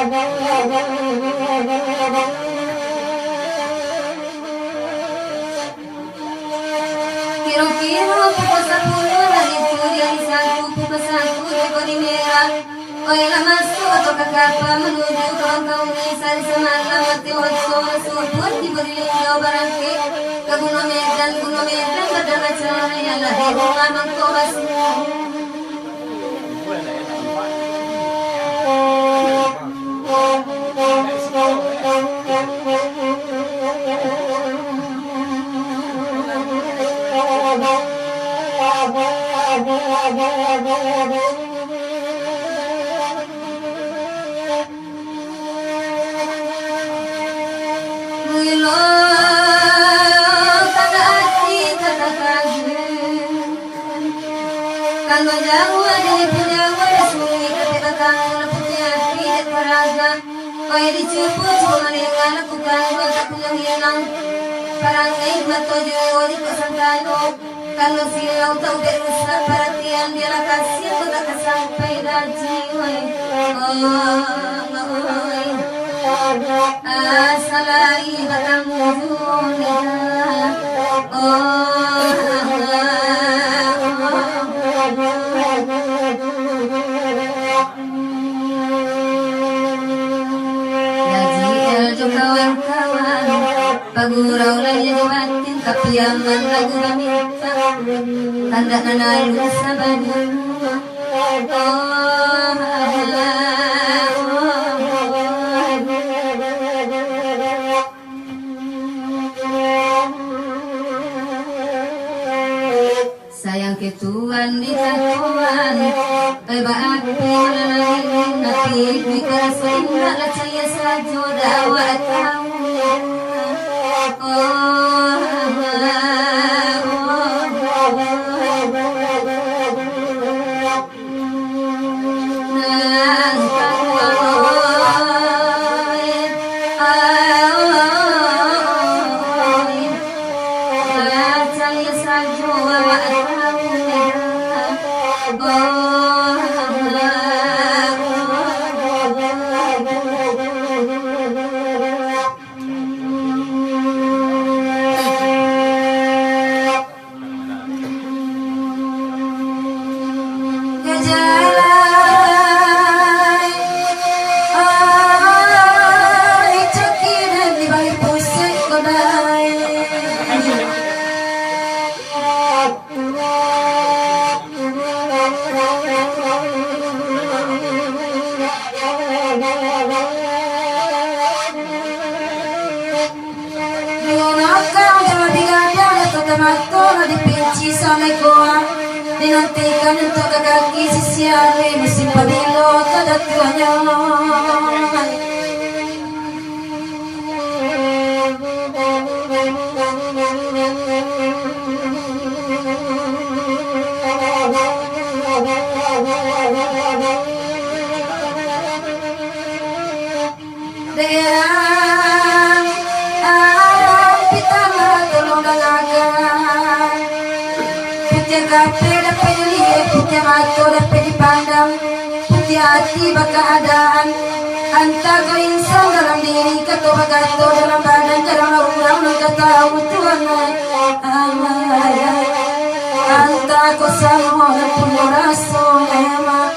Kiro-kiro pukul 10 lagi curian satu pukul 1 di merah. Oi masuk atau kakapa menuju kawan-kawan sari semalam mati waktu subuh di berilinjau barangke ke Gunung Medan berdana celana yang lagi bunga mangkobas. Kalau jauh ada punya wadah sungai tapi bakal punya tidak peraga. Kau dicupu cuma dengan lakukan tak punya hilang. Parangai matojo di kesangkano. Kalau silau tahu berusaha perhatian dia lah kasih aku tak sampai daji. Asalai batang dunia. Kawan-kawan pagurau lagi batin kapiaman lagu minta tanda nanalu sabadu sayang ketuan di katuan Eba api melalui nanti di kerasin tak saya saja dakwah tahu. Dinantikan untuk kaki sisiare musim pemilu kadat tuanya. Punya mata dapat dipandang, punya hati keadaan. Anta kau insan dalam diri, kau bagato dalam badan, dalam orang nak tahu Tuhan. Anta kau sama punya rasa emak.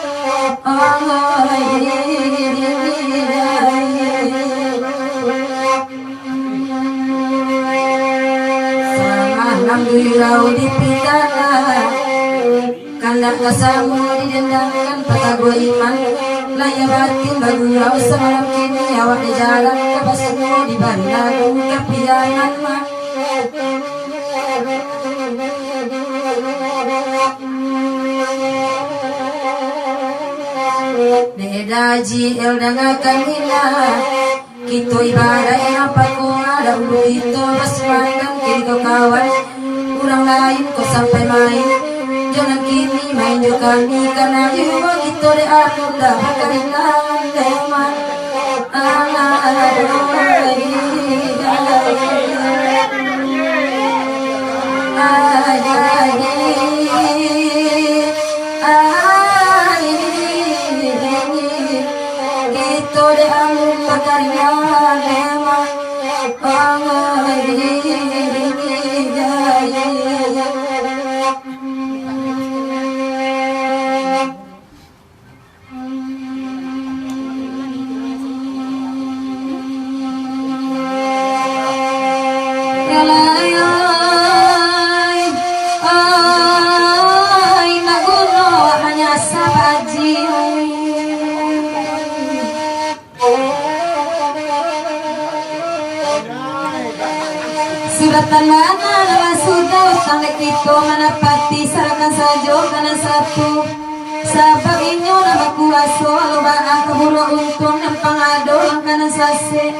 Alhamdulillah dipidana kandak kasamu didendangkan patago iman laya batin bagurau semalam kini awak di jalan kebasmu di bandar kepiangan mah dedaji eldanga kanila kita ibadah yang apa ko ada ulu itu bersemangat kiri kau kawan kurang lain kau sampai main jangan kini main juga kami karena jiwa kita di aku dah kehilangan teman ito de ang pagkarya lema Tanana na sudaw tangik ito manapati sarakan sajo kanan satu sabab inyo na makuwaso aloba ang kaburo untong ng pangado ang kanan sase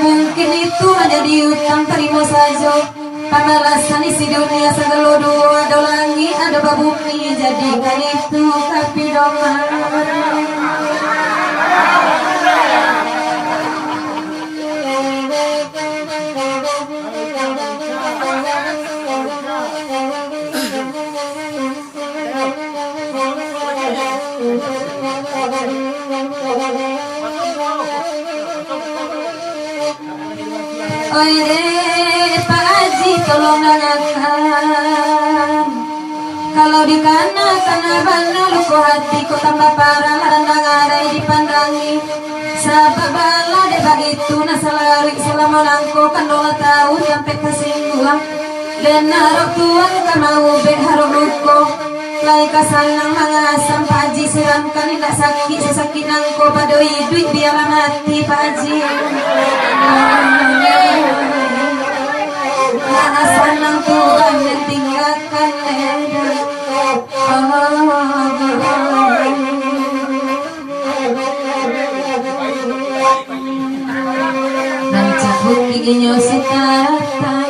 mungkin itu menjadi utang terima sajo pamalasan isi dunia segelodo ada langi ada babukni jadikan itu kapidoman. Oi Pak Haji tolong dengarkan. Kalau di kana bana luko hati ko tambah parah larandang arai dipandangi. Sabab bala deba itu nasalari selama langko kan 2 tahun sampai kesingguang. Dan harap tuan kamau bet harap luko. Lai kasanang mga asam Pak Haji siramkan tidak sakit sesakit nangko padoi duit biar mati Pak Haji. Mana sanang Tuhan yang tinggalkan dan cabut giginya sitaratan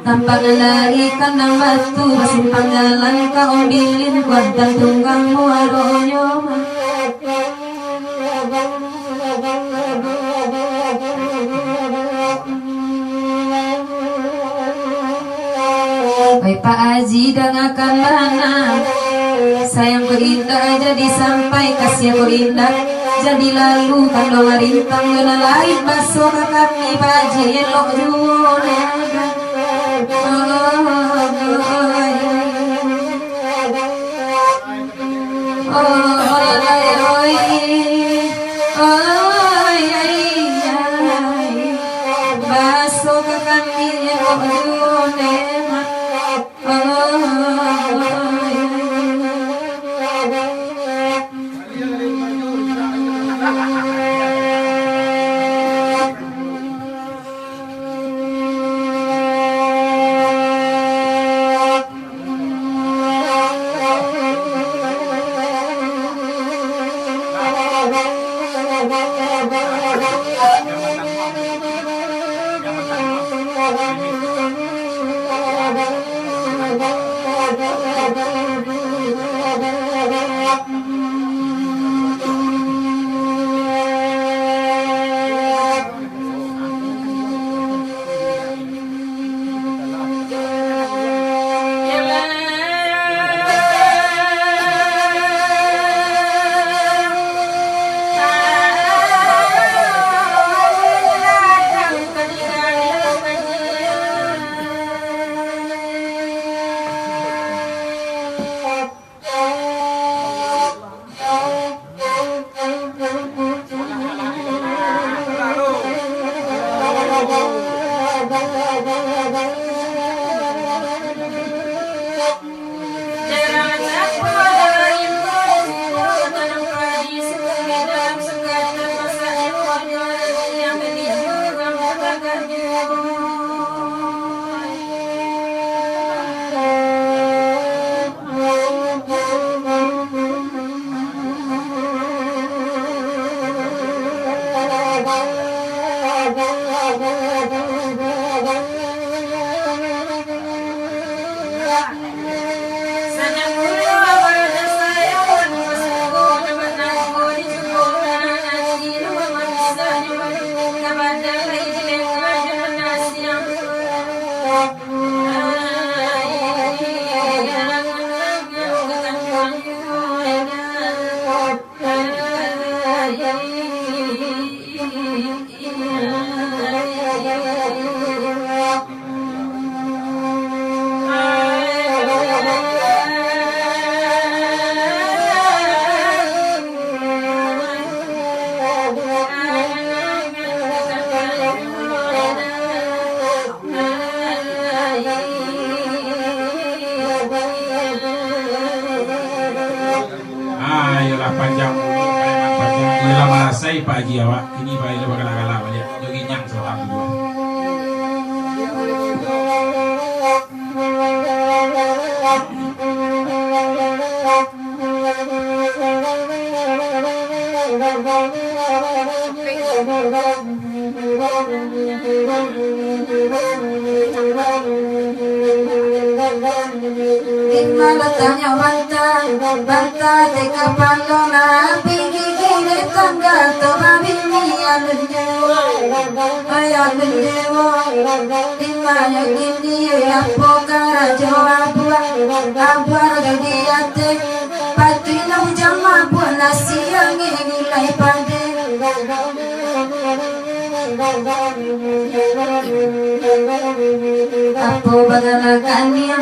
tanpa ngelarikan ng batu simpang jalan ka ombilin kuat dan tunggang muaronyo. Oi Pak Haji dengarkan mana sayang berindah jadi sampai kasih berindah jadi lalu kan doa rintang gena lain masuk ke kami Pak Haji elok juone masuk ke kami elok juone. Ayolah panjang preman panjang iyalah marasai Pak Haji awak ini Pak Haji bakal kalah balik jogi nyang selatan dua. Malatanya banta teka pandona pingi kine tangga toba bini alunjewo ayalunjewo dimanya gini ya pokara jawa abua gadi ate patina ujama buana siang ini lai pade Apo badalakannya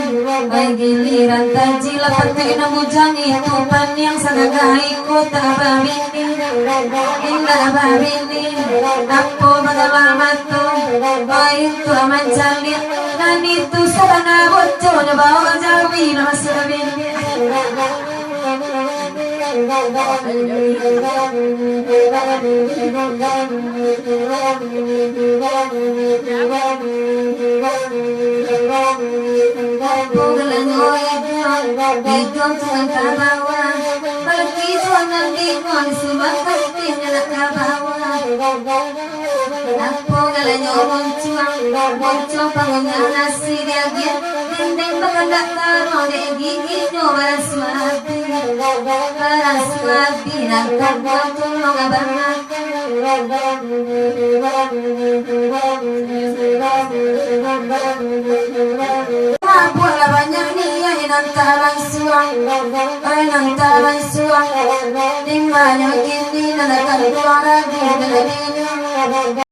Ay giliran tajila Patina bujang itu Panyang sanagai kota babini Indah babini Apo badalamato Ay itu aman jali Dan itu sarana bocor Bawa jawi Namasabini